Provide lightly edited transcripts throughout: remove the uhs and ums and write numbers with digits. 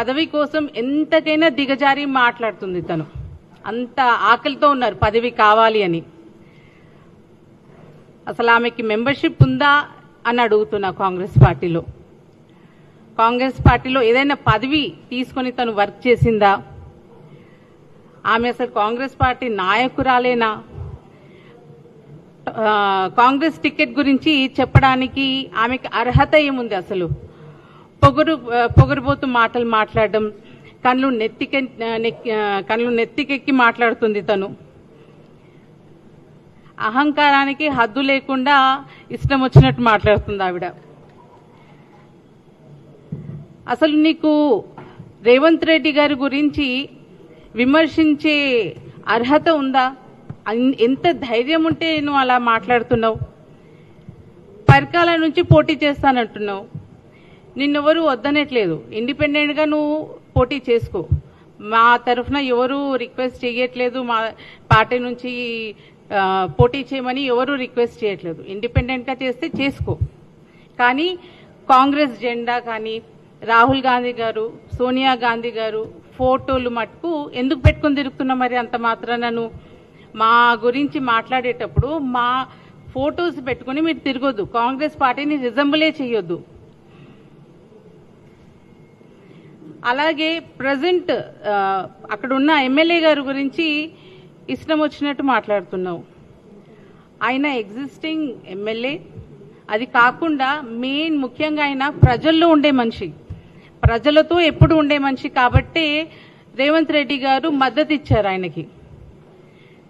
పదవి కోసం ఎంతకైనా దిగజారి మాట్లాడుతుంది. తను అంత ఆకలితో ఉన్నారు పదవి కావాలి అని. అసలు ఆమెకి మెంబర్షిప్ ఉందా అని అడుగుతున్నా. కాంగ్రెస్ పార్టీలో ఏదైనా పదవి తీసుకొని తను వర్క్ చేసిందా? ఆమె అసలు కాంగ్రెస్ పార్టీ నాయకురాలేనా? కాంగ్రెస్ టికెట్ గురించి చెప్పడానికి ఆమెకి అర్హత ఏముంది? అసలు పొగరుబోతు మాటలు మాట్లాడడం, కళ్ళు నెత్తికెక్కి మాట్లాడుతుంది. తను అహంకారానికి హద్దు లేకుండా ఇష్టం వచ్చినట్టు మాట్లాడుతుంది ఆవిడ. అసలు నీకు రేవంత్ రెడ్డి గారి గురించి విమర్శించే అర్హత ఉందా? ఎంత ధైర్యం ఉంటే నువ్వు అలా మాట్లాడుతున్నావు? పరకాల నుంచి పోటీ చేస్తానంటున్నావు. నిన్నెవరు వద్దనట్లేదు. ఇండిపెండెంట్గా నువ్వు పోటీ చేసుకో. మా తరఫున ఎవరు రిక్వెస్ట్ చేయట్లేదు. మా పార్టీ నుంచి పోటీ చేయమని ఎవరు రిక్వెస్ట్ చేయట్లేదు. ఇండిపెండెంట్గా చేస్తే చేసుకో. కానీ కాంగ్రెస్ జెండా కానీ రాహుల్ గాంధీ గారు, సోనియా గాంధీ గారు ఫోటోలు మటుకు ఎందుకు పెట్టుకుని తిరుగుతున్నా? మరి అంత మాత్రాన మా గురించి మాట్లాడేటప్పుడు మా ఫోటోస్ పెట్టుకుని మీరు తిరగొద్దు. కాంగ్రెస్ పార్టీని రిజంబులే చేయొద్దు. అలాగే ప్రజెంట్ అక్కడ ఉన్న ఎమ్మెల్యే గారి గురించి ఇష్టం వచ్చినట్టు మాట్లాడుతున్నావు. ఆయన ఎగ్జిస్టింగ్ ఎమ్మెల్యే. అది కాకుండా ముఖ్యంగా ఆయన ప్రజల్లో ఉండే మనిషి, ప్రజలతో ఎప్పుడు ఉండే మనిషి కాబట్టి రేవంత్ రెడ్డి గారు మద్దతు ఇచ్చారు ఆయనకి.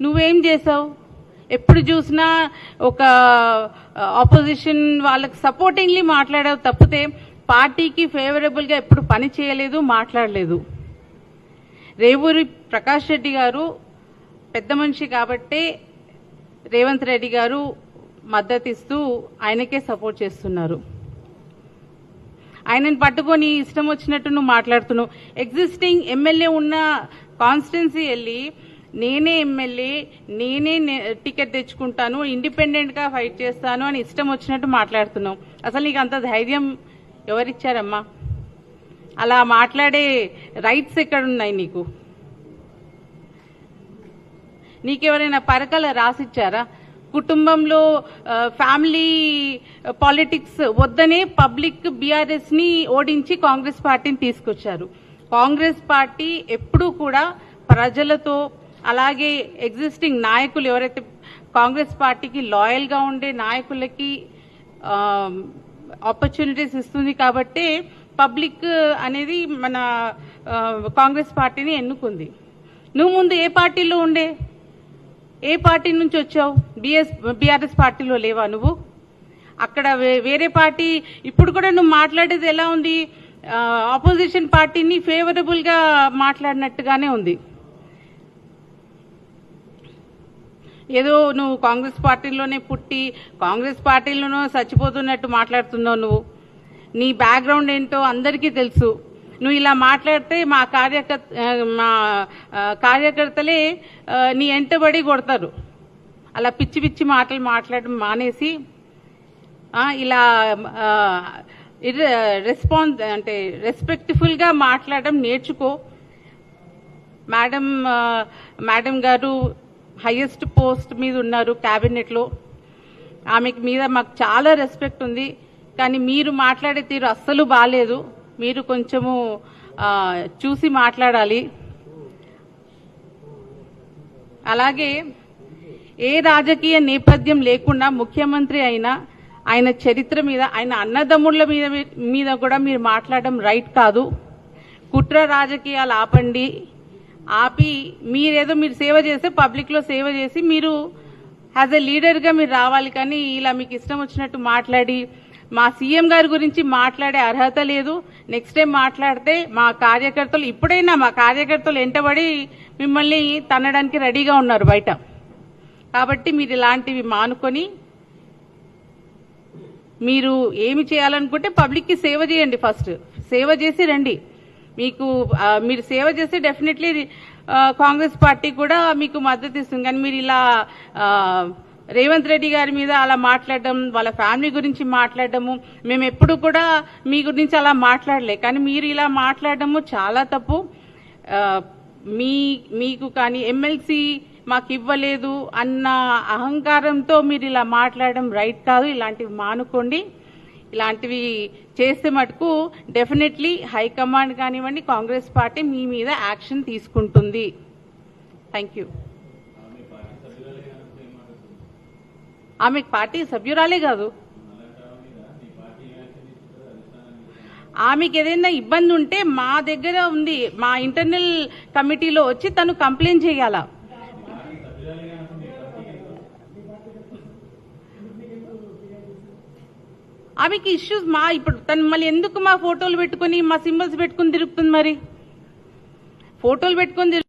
నువ్వేం చేసావు? ఎప్పుడు చూసినా ఒక ఆపోజిషన్ వాళ్ళకి సపోర్టింగ్లీ మాట్లాడావు తప్పితే పార్టీకి ఫేవరబుల్గా ఎప్పుడు పని చేయలేదు, మాట్లాడలేదు. రేవూరి ప్రకాష్ రెడ్డి గారు పెద్ద మనిషి కాబట్టే రేవంత్ రెడ్డి గారు మద్దతు ఇస్తూ ఆయనకే సపోర్ట్ చేస్తున్నారు. ఆయనను పట్టుకొని ఇష్టం వచ్చినట్టు నువ్వు మాట్లాడుతున్నావు. ఎగ్జిస్టింగ్ ఎమ్మెల్యే ఉన్న కాన్స్టిట్యున్సీ వెళ్ళి నేనే ఎమ్మెల్యే, నేనే టికెట్ తెచ్చుకుంటాను, ఇండిపెండెంట్గా ఫైట్ చేస్తాను అని ఇష్టం వచ్చినట్టు మాట్లాడుతున్నావు. అసలు నీకు అంత ధైర్యం ఎవరిచ్చారమ్మా? అలా మాట్లాడే రైట్స్ ఎక్కడున్నాయి నీకు? నీకెవరైనా పరకల రాసిచ్చారా? కుటుంబంలో ఫ్యామిలీ పాలిటిక్స్ వద్దనే పబ్లిక్ బీఆర్ఎస్ ని ఓడించి కాంగ్రెస్ పార్టీని తీసుకొచ్చారు. కాంగ్రెస్ పార్టీ ఎప్పుడూ కూడా ప్రజలతో, అలాగే ఎగ్జిస్టింగ్ నాయకులు ఎవరైతే కాంగ్రెస్ పార్టీకి లాయల్ గా ఉండే నాయకులకి ఆపర్చునిటీస్ ఇస్తుంది కాబట్టి పబ్లిక్ అనేది మన కాంగ్రెస్ పార్టీని ఎన్నుకుంది. నువ్వు ముందు ఏ పార్టీలో ఉండే? ఏ పార్టీ నుంచి వచ్చావు? బీఆర్ఎస్ పార్టీలో లేవా నువ్వు? అక్కడ వేరే పార్టీ. ఇప్పుడు కూడా నువ్వు మాట్లాడేది ఎలా ఉంది? ఆపోజిషన్ పార్టీని ఫేవరబుల్గా మాట్లాడినట్టుగానే ఉంది. ఏదో నువ్వు కాంగ్రెస్ పార్టీలోనే పుట్టి కాంగ్రెస్ పార్టీలోనూ చచ్చిపోతున్నట్టు మాట్లాడుతున్నావు. నువ్వు నీ బ్యాక్గ్రౌండ్ ఏంటో అందరికీ తెలుసు. నువ్వు ఇలా మాట్లాడితే మా కార్యకర్తలే నీ ఎంటబడి కొడతారు. అలా పిచ్చి పిచ్చి మాటలు మాట్లాడడం మానేసి ఇలా రెస్పెక్ట్ఫుల్గా మాట్లాడడం నేర్చుకో. మేడం గారు హైయెస్ట్ పోస్ట్ మీద ఉన్నారు క్యాబినెట్లో. ఆమెకి మీద మాకు చాలా రెస్పెక్ట్ ఉంది. కానీ మీరు మాట్లాడే తీరు అస్సలు బాలేదు. మీరు కొంచెము చూసి మాట్లాడాలి. అలాగే ఏ రాజకీయ నేపథ్యం లేకుండా ముఖ్యమంత్రి అయినా ఆయన చరిత్ర మీద, ఆయన అన్నదమ్ముళ్ళ మీద కూడా మీరు మాట్లాడడం రైట్ కాదు. కుట్ర రాజకీయాలు ఆపి మీరేదో మీరు సేవ చేస్తే పబ్లిక్లో సేవ చేసి మీరు యాజ్ ఎ లీడర్గా మీరు రావాలి. కానీ ఇలా మీకు ఇష్టం వచ్చినట్టు మాట్లాడి మా సీఎం గారి గురించి మాట్లాడే అర్హత లేదు. నెక్స్ట్ టైం మాట్లాడితే ఇప్పుడైనా మా కార్యకర్తలు ఎంటబడి మిమ్మల్ని తన్నడానికి రెడీగా ఉన్నారు బయట. కాబట్టి మీరు ఇలాంటివి మానుకొని మీరు ఏమి చేయాలనుకుంటే పబ్లిక్కి సేవ చేయండి. ఫస్ట్ సేవ చేసి రండి. మీరు సేవ చేస్తే డెఫినెట్లీ కాంగ్రెస్ పార్టీ కూడా మీకు మద్దతు ఇస్తుంది. కానీ మీరు ఇలా రేవంత్ రెడ్డి గారి మీద అలా మాట్లాడడం, వాళ్ళ ఫ్యామిలీ గురించి మాట్లాడడము, మేము ఎప్పుడు కూడా మీ గురించి అలా మాట్లాడలే, కానీ మీరు ఇలా మాట్లాడడము చాలా తప్పు. మీకు కానీ ఎమ్మెల్సీ మాకు ఇవ్వలేదు అన్న అహంకారంతో మీరు ఇలా మాట్లాడడం రైట్ కాదు. ఇలాంటివి మానుకోండి. ఇలాంటివి చేస్తే మటుకు డెఫినెట్లీ హైకమాండ్ కానివ్వండి, కాంగ్రెస్ పార్టీ మీ మీద యాక్షన్ తీసుకుంటుంది. Thank you. ఆమె పార్టీ సభ్యురాలే కాదు. ఆమెకి ఏదైనా ఇబ్బంది ఉంటే మా దగ్గర ఉంది, మా ఇంటర్నల్ కమిటీలో వచ్చి తను కంప్లైంట్ చేయాలా. ఆమెకి ఇష్యూస్ ఇప్పుడు తను మళ్ళీ ఎందుకు మా ఫోటోలు పెట్టుకుని మా సింబల్స్ పెట్టుకుని తిరుగుతుంది? మరి ఫోటోలు పెట్టుకుని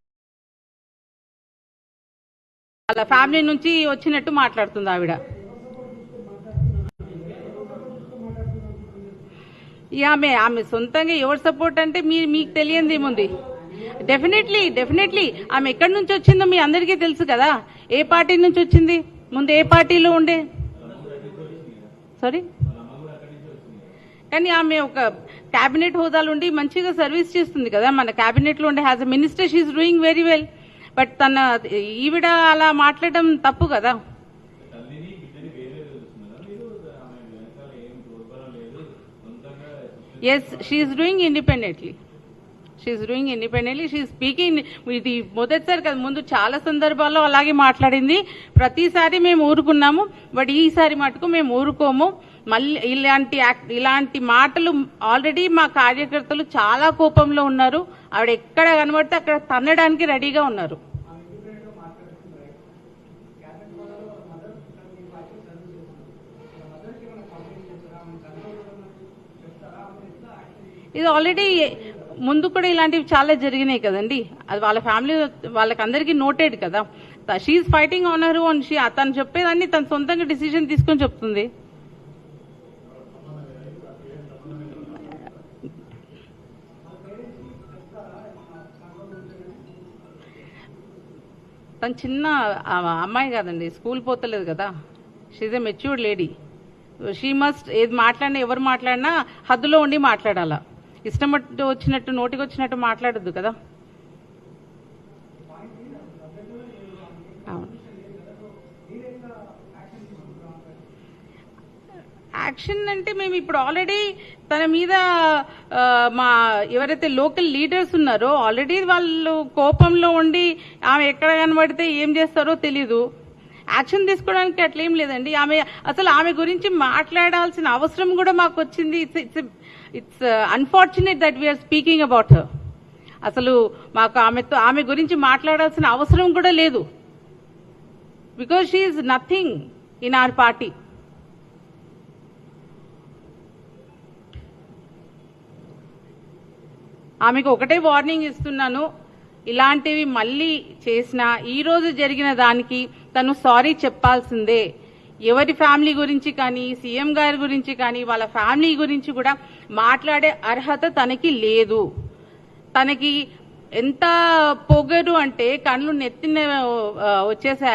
వాళ్ళ ఫ్యామిలీ నుంచి వచ్చినట్టు మాట్లాడుతుంది ఆవిడ. ఆమె సొంతంగా ఎవరు సపోర్ట్ అంటే మీకు తెలియంది ఏముంది? డెఫినెట్లీ ఆమె ఎక్కడి నుంచి వచ్చిందో మీ అందరికీ తెలుసు కదా. ఏ పార్టీ నుంచి వచ్చింది? ముందు ఏ పార్టీలో ఉండే? సారీ, కానీ ఆమె ఒక క్యాబినెట్ హోదాలో ఉండి మంచిగా సర్వీస్ చేస్తుంది కదా. మన క్యాబినెట్ లో ఉండే as a minister she's doing very well. But ఈవిడ అలా మాట్లాడడం తప్పు కదా. Yes, she's doing independently. She's speaking. ఇది మొదటిసారి కదా, ముందు చాలా సందర్భాల్లో అలాగే మాట్లాడింది. ప్రతిసారి మేము ఊరుకున్నాము, బట్ ఈసారి మటుకు మేము ఊరుకోము. మళ్ళీ ఇలాంటి మాటలు ఆల్రెడీ మా కార్యకర్తలు చాలా కోపంలో ఉన్నారు. ఆవిడ ఎక్కడ కనబడితే అక్కడ తన్నడానికి రెడీగా ఉన్నారు. ఇది ఆల్రెడీ ముందు కూడా ఇలాంటివి చాలా జరిగినాయి కదండి. అది వాళ్ళ ఫ్యామిలీ వాళ్ళకందరికీ నోటెడ్ కదా. She's fighting on her own. తను చెప్పేదాన్ని తను సొంతంగా డిసిజన్ తీసుకొని చెప్తుంది. తను చిన్న అమ్మాయి కాదండి, స్కూల్ పోతలేదు కదా. She's a mature lady. She must ఏది మాట్లాడినా ఎవరు మాట్లాడినా హద్దులో ఉండి మాట్లాడాలా. ఇష్టం వచ్చినట్టు నోటికి వచ్చినట్టు మాట్లాడద్దు కదా. యాక్షన్ అంటే మేము ఇప్పుడు ఆల్రెడీ తన మీద మా ఎవరైతే లోకల్ లీడర్స్ ఉన్నారో ఆల్రెడీ వాళ్ళు కోపంలో ఉండి ఆమె ఎక్కడ కనబడితే ఏం చేస్తారో తెలీదు. యాక్షన్ తీసుకోవడానికి అట్లేం లేదండి. ఆమె గురించి మాట్లాడాల్సిన అవసరం కూడా మాకు వచ్చింది. It's unfortunate that we are speaking about her. అసలు మాకు ఆమె గురించి మాట్లాడాల్సిన అవసరం కూడా లేదు. Because she is nothing in our party. ఆమెకు ఒకటే వార్నింగ్ ఇస్తున్నాను, ఇలాంటివి మళ్ళీ చేసినా ఈ రోజు జరిగిన దానికి తను సారీ చెప్పాల్సిందే. ఎవరి ఫ్యామిలీ గురించి కానీ, సీఎం గారి గురించి కానీ, వాళ్ళ ఫ్యామిలీ గురించి కూడా మాట్లాడే అర్హత తనకి లేదు. తనకి ఎంత పొగరు అంటే కళ్ళు నెత్తిన వచ్చేసాయి.